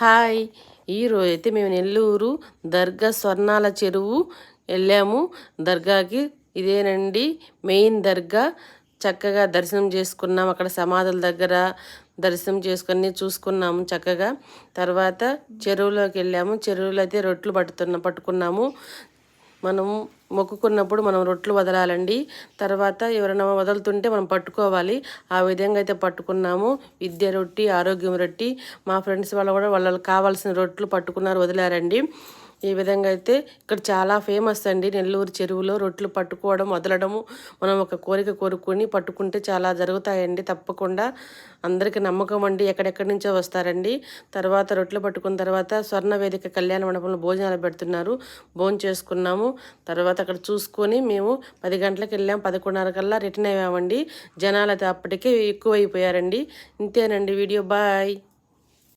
Hi, ఈరోజైతే మేము నెల్లూరు దర్గా స్వర్ణాల చెరువు వెళ్ళాము. దర్గాకి ఇదేనండి మెయిన్ దర్గా. చక్కగా దర్శనం చేసుకున్నాం. అక్కడ సమాధుల దగ్గర దర్శనం చేసుకొని చూసుకున్నాము చక్కగా. తర్వాత చెరువులోకి వెళ్ళాము. చెరువులో అయితే రొట్లు పట్టుకున్నాము. మనం మొక్కుకున్నప్పుడు మనం రొట్లు వదలాలండి. తర్వాత ఎవరైనా వదులుతుంటే మనం పట్టుకోవాలి. ఆ విధంగా అయితే పట్టుకున్నాము. విద్య రొట్టి, ఆరోగ్యం రొట్టి. మా ఫ్రెండ్స్ వాళ్ళు కూడా వాళ్ళకి కావాల్సిన రొట్లు పట్టుకున్నారు, వదిలారండి. ఈ విధంగా అయితే ఇక్కడ చాలా ఫేమస్ అండి నెల్లూరు చెరువులో రొట్లు పట్టుకోవడం, వదలడము. మనం ఒక కోరిక కోరుకొని పట్టుకుంటే చాలా జరుగుతాయండి తప్పకుండా. అందరికీ నమ్మకం అండి, ఎక్కడెక్కడి నుంచో వస్తారండి. తర్వాత రొట్లు పట్టుకున్న తర్వాత స్వర్ణ వేదిక కళ్యాణ మండపంలో భోజనాలు పెడుతున్నారు. భోజనం చేసుకున్నాము. తర్వాత అక్కడ చూసుకొని మేము 10 గంటలకు వెళ్ళాం. 11:30 కల్లా రిటర్న్ అయ్యామండి. జనాలు అయితే అప్పటికే ఎక్కువైపోయారండి. ఇంతేనండి వీడియో. బాయ్.